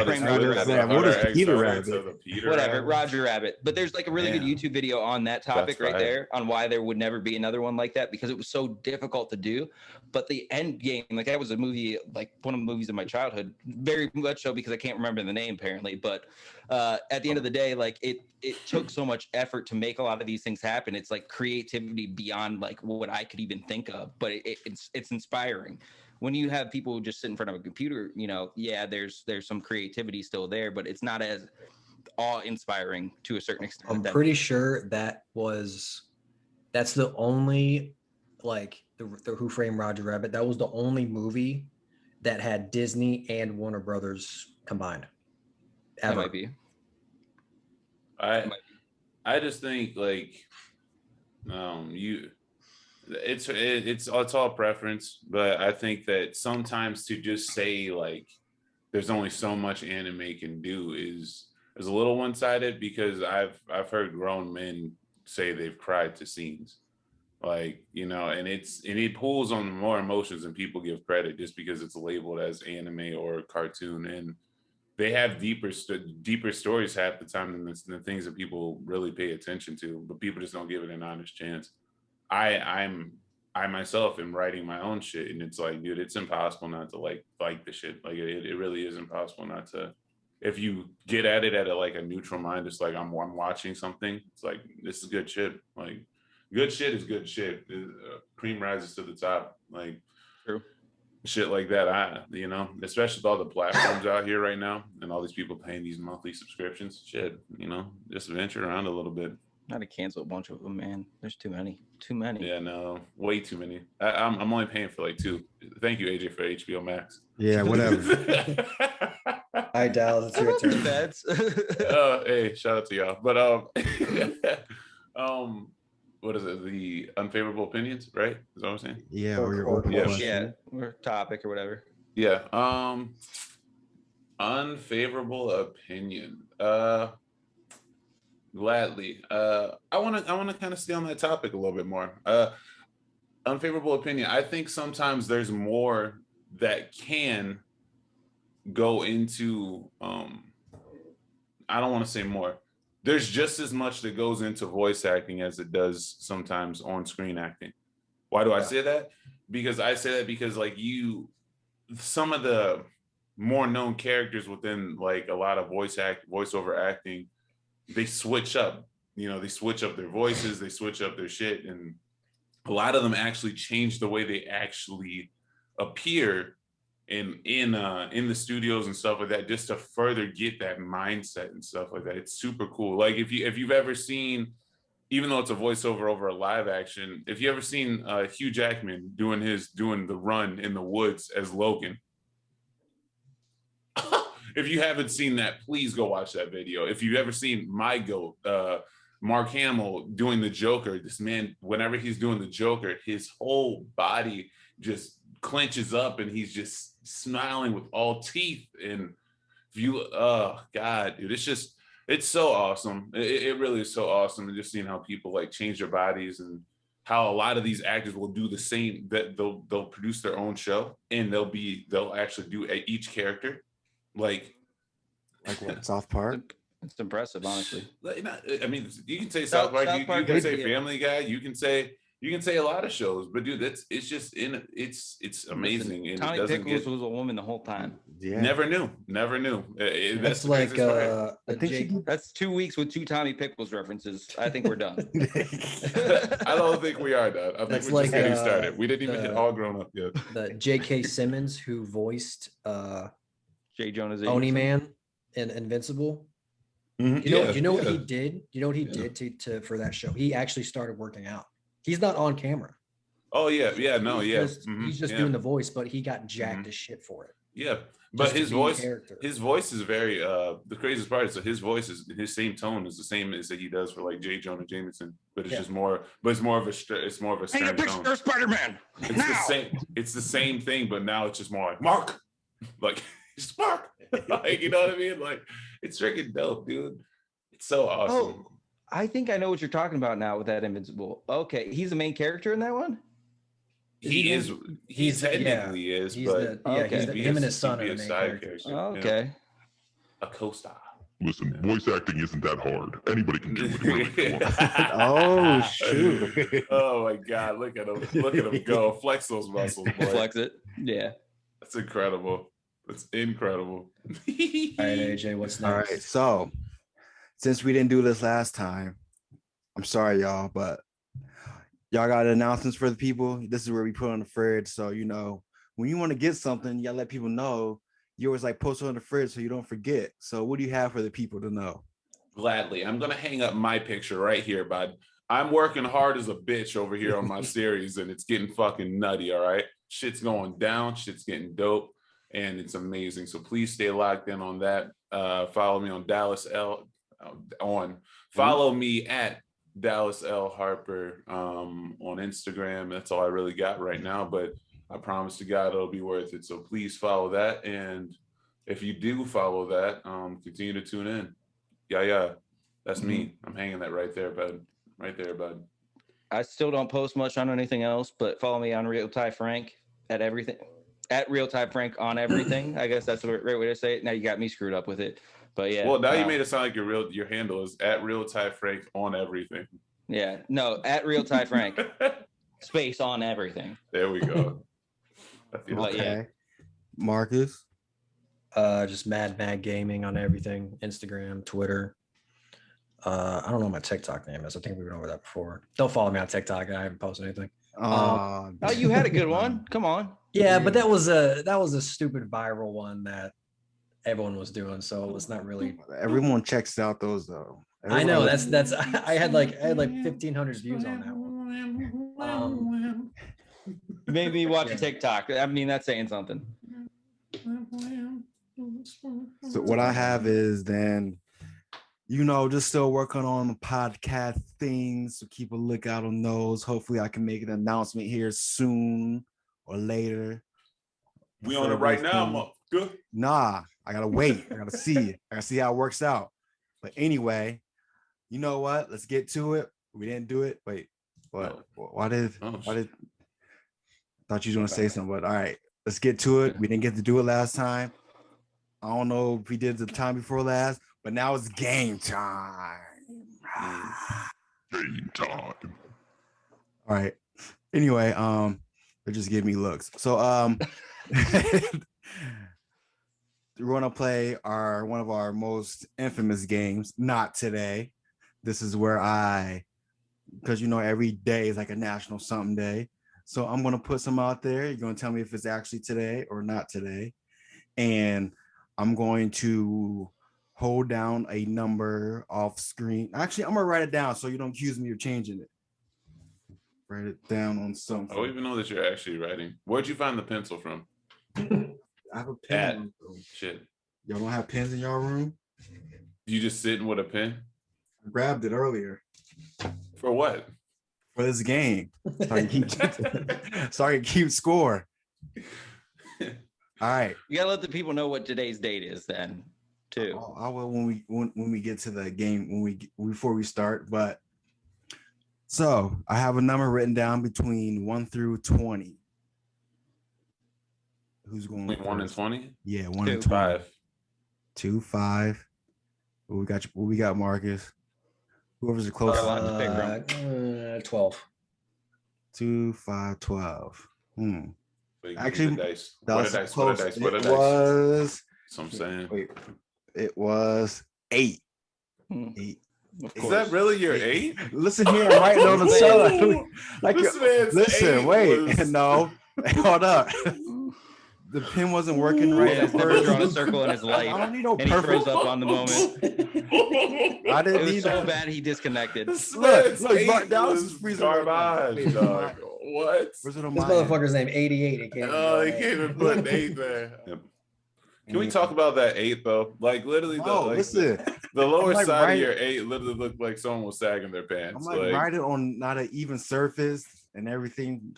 Rabbit. Whatever, Roger Rabbit. But there's like a really good YouTube video on that topic there, on why there would never be another one like that, because it was so difficult to do. But the end game, like that was a movie, like one of the movies of my childhood, very much so because I can't remember the name apparently. But at the end of the day, like it took so much effort to make a lot of these things happen. It's like creativity beyond like what I could even think of, but it's inspiring. When you have people just sit in front of a computer, you know, there's some creativity still there, but it's not as awe-inspiring to a certain extent. I'm pretty sure that's the only, like, the Who Framed Roger Rabbit, that was the only movie that had Disney and Warner Brothers combined. That might be. I just think, like, it's all preference, but I think that sometimes to just say like there's only so much anime can do is a little one-sided, because I've heard grown men say they've cried to scenes, like, you know, and it pulls on more emotions than people give credit just because it's labeled as anime or cartoon, and they have deeper stories half the time than the things that people really pay attention to, but people just don't give it an honest chance. I myself am writing my own shit, and it's like, dude, it's impossible not to like the shit. Like it really is impossible not to. If you get at it at a neutral mind, it's like I'm watching something. It's like, this is good shit. Like good shit is good shit. Cream rises to the top. Like true shit like that. You know, especially with all the platforms out here right now, and all these people paying these monthly subscriptions. Shit, you know, just venture around a little bit. Not to cancel a bunch of them, man. There's too many. Yeah, no, way too many. I'm only paying for like 2. Thank you, AJ, for HBO Max. Yeah, whatever. All right, Dallas, it's your turn. Hey, shout out to y'all. But what is it? The unfavorable opinions, right? Is that what I'm saying? Yeah, or your open question. Or topic or whatever. Yeah. Unfavorable opinion. Gladly. I want to kind of stay on that topic a little bit more. Unfavorable opinion. I think sometimes there's more that can go into I don't want to say more. There's just as much that goes into voice acting as it does sometimes on-screen acting. Why do I say that? Because I say that because like some of the more known characters within like a lot of voiceover acting, they switch up, you know, they switch up their voices, they switch up their shit, and a lot of them actually change the way they actually appear in the studios and stuff like that, just to further get that mindset and stuff like that. It's super cool. Like if you've ever seen, even though it's a voiceover over a live action, if you ever seen Hugh Jackman doing the run in the woods as Logan. If you haven't seen that, please go watch that video. If you've ever seen my GOAT, Mark Hamill, doing the Joker, this man, whenever he's doing the Joker, his whole body just clenches up and he's just smiling with all teeth. And oh God, dude, it's so awesome. It really is so awesome. And just seeing how people like change their bodies, and how a lot of these actors will do the same, that they'll produce their own show, and they'll actually do each character. Like what, South Park? It's impressive, honestly. I mean, you can say South Park, you can say Family Guy, you can say a lot of shows, but dude, it's amazing. And Tommy Pickles was a woman the whole time. Yeah. Never knew. That's like that's 2 weeks with 2 Tommy Pickles references. I think we're done. I don't think we are done. I think we're just getting started. We didn't even hit all grown up yet. The J.K. Simmons, who voiced J. Jonah Oni Man in Invincible. You know what he did? You know what he did to for that show? He actually started working out. He's not on camera. Oh yeah, He's just doing the voice, but he got jacked as shit for it. Yeah, but his voice is very the craziest part is that his voice is his same tone is the same as that he does for like J. Jonah Jameson, but it's just more, but it's more of a stern tone. Spider-Man. It's the same thing, but now it's just more like Mark, like it's Mark, like, you know what I mean? Like it's freaking dope, dude. It's so awesome. Oh, I think I know what you're talking about now with that Invincible. Okay, he's the main character in that one. He technically is, but him and his son are the main characters. Okay. A co-star. Listen, voice acting isn't that hard. Anybody can do it. Oh shoot! Oh my God! Look at him go! Flex those muscles, boy. Flex it. Yeah. That's incredible. That's incredible. All right, AJ, what's next? All right, so since we didn't do this last time, I'm sorry, y'all, but y'all got announcements for the people. This is where we put on the fridge. So, you know, when you want to get something, you gotta let people know. You always like post it on the fridge so you don't forget. So what do you have for the people to know? Gladly. I'm gonna hang up my picture right here, bud. I'm working hard as a bitch over here on my series, and it's getting fucking nutty. All right. Shit's going down, shit's getting dope, and it's amazing. So please stay locked in on that. Follow me on follow me at Dallas L Harper on Instagram. That's all I really got right now, but I promise to God it'll be worth it. So please follow that, and if you do follow that, continue to tune in. Yeah, that's me. I'm hanging that right there, bud. Right there, bud. I still don't post much on anything else, but follow me on Real Ty Frank at everything. At Real Ty Frank on everything. I guess that's the right way to say it. Now you got me screwed up with it. But yeah. Well, now you made it sound like your handle is at Real Ty Frank on everything. Yeah. No, at Real Ty Frank. Space on everything. There we go. Okay. Yeah. Marcus. Just Mad Gaming on everything. Instagram, Twitter. I don't know what my TikTok name is. I think we went over that before. Don't follow me on TikTok. I haven't posted anything. Oh, you had a good one. Come on. Yeah, but that was a stupid viral one that everyone was doing. So it's not really. Everyone checks out those though. I know that's. I had like 1,500 views on that one. Maybe watch TikTok. I mean, that's saying something. So what I have is then, you know, just still working on the podcast things. So keep a lookout on those. Hopefully I can make an announcement here soon or later. We on it right now, good. Nah, I gotta wait. I gotta see. I gotta see how it works out. But anyway, you know what? Let's get to it. We didn't do it. Wait, what? Why did? Thought you were gonna say something, but all right, let's get to it. We didn't get to do it last time. I don't know if we did the time before last, but now it's game time. Game time. All right. Anyway, they just give me looks. So we're gonna play one of our most infamous games. Not today. This is where because you know every day is like a national something day. So I'm gonna put some out there. You're gonna tell me if it's actually today or not today, and I'm going to hold down a number off screen. Actually, I'm gonna write it down so you don't accuse me of changing it. Write it down on something. I don't even know that you're actually writing. Where'd you find the pencil from? I have a pen. Shit. Y'all don't have pens in your room? You just sitting with a pen? I grabbed it earlier. For what? For this game. So I can keep score. All right. You gotta let the people know what today's date is then, too. I will when we get to the game before we start. But so I have a number written down between 1 through 20. Who's going? 1 and 20? Yeah, 1 and 20. 5. 2, 5. What we got, Marcus? Whoever's the closest. 12. 2, 5, 12. Actually, that was close. It was. That's what I'm saying. Wait, it was 8. 8. Is that really your 8? Listen here, I'm writing on the side. Listen, wait, no, hold up. the pen wasn't working right. Man has never drawn a circle in his life. I don't need no And he perfect. froze up on the moment. I It didn't was need so that. bad he disconnected. Look, Dallas is freezing right now. garbage, Wait, dog. What? Where's it on This my end? motherfucker's name 88. He can't. Oh, he can't even put an 8 there. Can we talk about that 8 though? Like literally, No, listen. the lower like side right- of your 8 literally looked like someone was sagging their pants. I'm like riding on not an even surface and everything.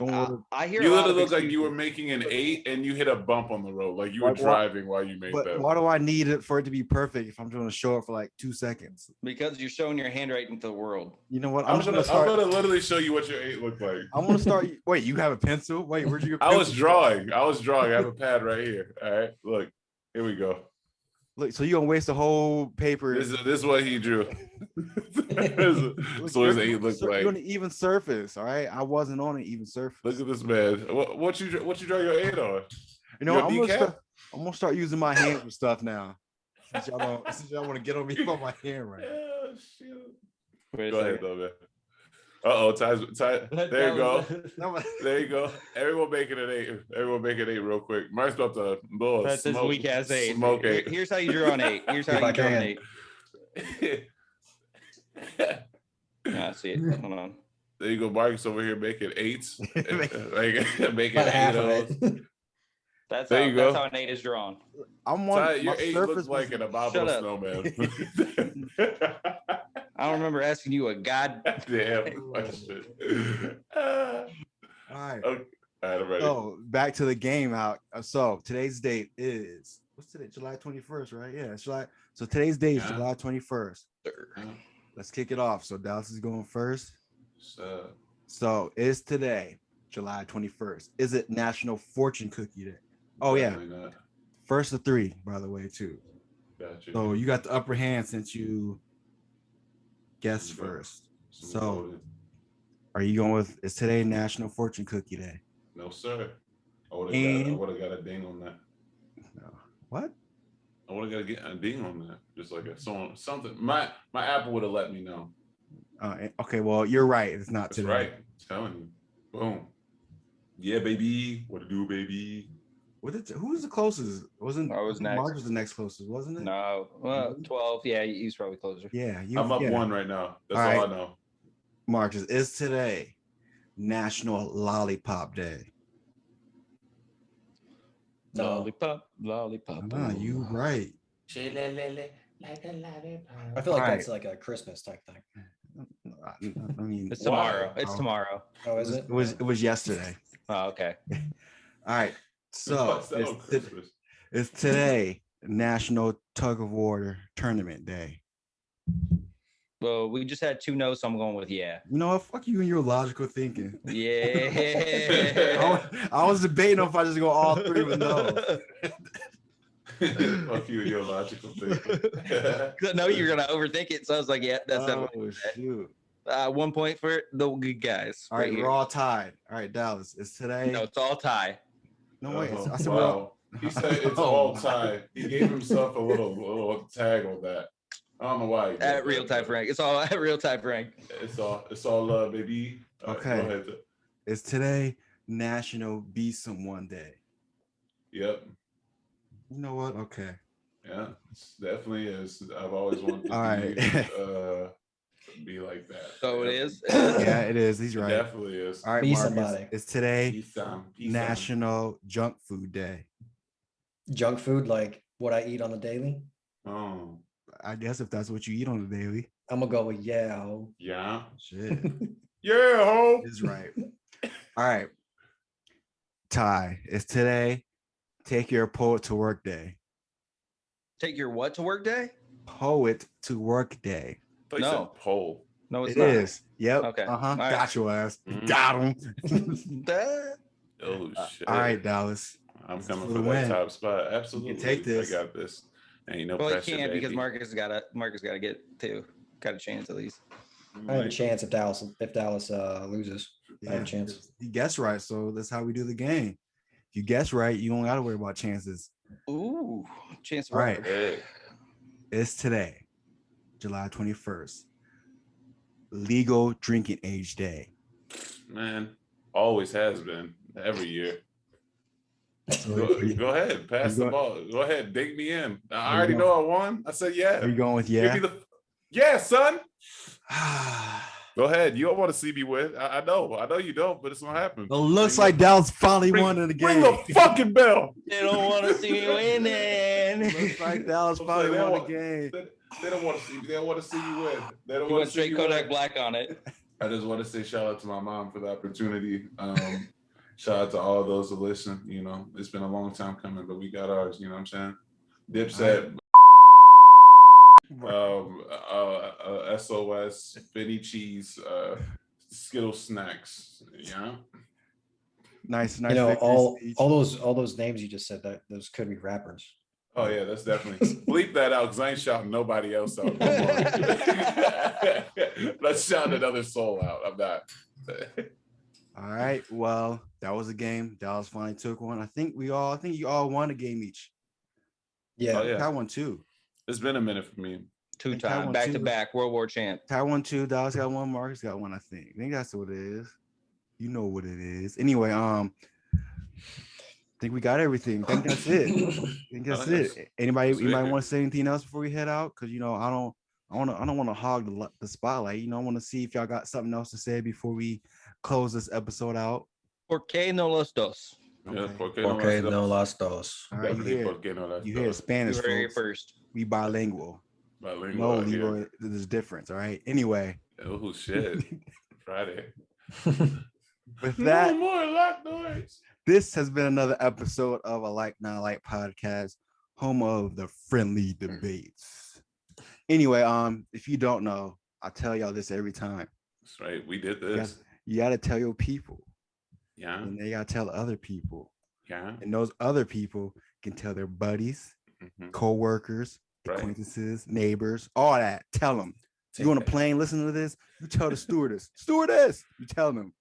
I hear you a lot literally of look like you were excuses. making an 8 and you hit a bump on the road, like you were Why- driving while you made But that. why do I need it for it to be perfect if I'm going to show it for like 2 seconds? Because you're showing your handwriting to the world. You know what? I'm just gonna start. gonna literally show you what your 8 looked like. I'm gonna start. Wait, you have a pencil? Wait, where'd you get? I was drawing. I have a pad right here. All right, look, here we go. Look, so you gonna waste the whole paper? This is what he drew. So his 8 looked You're on like. an even surface, all right? I wasn't on an even surface. Look at this man. What you draw your 8 on? You know, Your I'm kneecap? gonna start using my hands for stuff now. Since y'all want to get on me about my hand right now. Yeah, shit. Wait a Go ahead second. though, man. Ty. There you go. There you go. Everyone making an 8. Everyone make an 8 real quick. Mark's about to blow a That's his smoke. weak ass 8. Smoke 8. Here's how you draw an 8. Here's how If I you draw an can. 8. Yeah, I see it. Hold on. There you go. Marcus over here making 8s. making About half of 8. it. That's There how, you go. that's how an 8 is drawn. I'm Ty, on your my 8 surface looks like was- an abominable Shut up. snowman. I don't remember asking you a Damn question. All right. Okay. All right, I'm ready. So back to the game out. So today's date is what's today? July 21st, right? Yeah, it's July. So today's date is Yeah. July 21st. Let's kick it off. So Dallas is going first. So is today, July 21st. Is it National Fortune Cookie Day? Oh yeah, Definitely not. first of 3, by the way, too. Got you. So you got the upper hand since you guessed first. So are you going with is today National Fortune Cookie Day? No, sir. I would And- have got a ding on that. No. What? I would have got to get a ding on that. Just like something. My Apple would have let me know. Okay, well, you're right. It's not That's today. right. I'm telling you. Boom. Yeah, baby. What to do, baby? Who was the closest? Wasn't I was next. Mark was the next closest, wasn't it? No. Well, 12. Yeah, he's probably closer. Yeah, I'm up yeah. 1 right now. That's All all right. I know. Marcus, is today National Lollipop Day? No. Lollipop, lollipop. Nah, you right. I feel like Alright. that's like a Christmas type thing. I mean, It's tomorrow. It's Oh. tomorrow. Oh, is it? it was yesterday. Oh, okay. All right. So What's that on Christmas? it's today National Tug of War Tournament Day. Well, we just had 2 no's, so I'm going with yeah. You know what? Fuck you and your logical thinking. Yeah. I was debating if I just go all 3 with no. Fuck you, your logical thing. No, you're gonna overthink it. So I was like, yeah, that's definitely shoot. 1 point for the good guys. All right, here. we're all tied. All right, Dallas. It's today. No, it's all tie. No wait. Oh, I said we're all- wow. He said it's Oh, all my. tied. He gave himself a little tag on that. I don't know why. he did At that, real type but rank. It's all at real type rank. It's all love, baby. All right, Okay. go ahead. It's today National Be Someone Day. Yep. You know what? Okay. Yeah. It definitely is. I've always wanted to All right. be like that. So it is. Yeah, it is. He's It right. definitely is. All right, Be Marcus. somebody. It's today Peace out. National Junk Food Day. Junk food, like what I eat on the daily. Oh, I guess if that's what you eat on the daily. I'm gonna go with yeah. ho. yeah. Shit. Yeah, ho. Is right. All right. Ty, it's today Take Your Poet to Work Day. Take your what to work day? Poet to Work Day. I thought you No. said pole. No, it's It not. is. Yep. Okay. Uh-huh. All right. Got your ass. Mhm. Got him. That- Oh shit. All right, Dallas. I'm This coming is for the that win. top spot. Absolutely. take this. I got this. Ain't no well, he pressure, can't because baby. Marcus gotta get 2. Got a chance at least. I have a chance if Dallas loses. I have a chance. You guess right. So that's how we do the game. If you guess right, you don't got to worry about chances. Ooh, chance. All right. Hey, It's today, July 21st. Legal Drinking Age Day. man, always has been every year. Go ahead, pass the ball. Go ahead, dig me in. I already know I won. I said yeah. Are you going with yeah? Give me yeah, son. Go ahead. You don't want to see me win. I know you don't, but it's gonna happen. It looks like Dallas finally won in the game. Ring the fucking bell. They don't want to see me winning. Looks like Dallas finally won the game. They don't want to see. They don't want to see you win. They don't You want went to see straight you Kodak win. Black on it. I just want to say shout out to my mom for the opportunity. Shout out to all those who listen. You know, it's been a long time coming, but we got ours. You know what I'm saying? Dipset, SOS, Fitty Cheese, Skittle Snacks. Yeah. Nice. You know, all those names you just said, that those could be rappers. Oh yeah, that's definitely bleep that out because I ain't shouting nobody else out. Let's shout another soul out. I'm not. All right. Well, that was a game. Dallas finally took one. I think you all won a game each. Yeah. Oh, yeah. I won 2. It's been a minute for me. 2-time, back-to-back World War champ. Ty won 2. Dallas got 1. Marcus got 1. I think that's what it is. You know what it is. Anyway, I think we got everything. I think that's it. Anybody want to say anything else before we head out? Because I don't want to hog the spotlight. I want to see if y'all got something else to say before we close this episode out. ¿Por qué no los dos? Yeah, Okay, no las dos. All right, you hear Spanish, You heard it folks. first. We bilingual. No, Leroy, there's a difference. All right. Anyway. Oh shit! Friday. With that, no more lock noise. This has been another episode of a Like Not Like podcast, home of the friendly debates. Anyway, if you don't know, I tell y'all this every time. That's right. We did this. You gotta tell your people. Yeah. And they gotta tell other people. Yeah. And those other people can tell their buddies, co-workers, acquaintances, neighbors, all that. Tell them. You on a plane listening to this, you tell the stewardess. You tell them.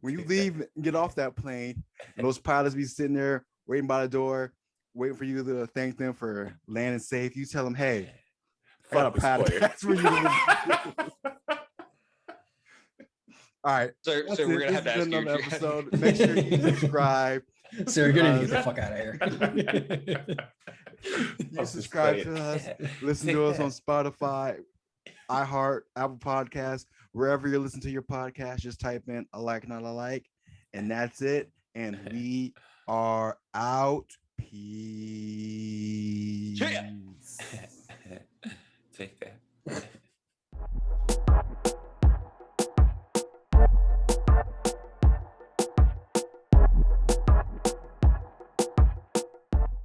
When you leave and get off that plane, and those pilots be sitting there waiting by the door, waiting for you to thank them for landing safe. You tell them, hey, I got a pilot. That's where you All right. So we're gonna have to ask you another episode. Make sure you subscribe. So you're gonna get the fuck out of here. You subscribe to us, listen to us on Spotify, iHeart, Apple Podcasts, wherever you listen to your podcast. Just type in "a like, not a like," and that's it. And we are out. Peace. Take that.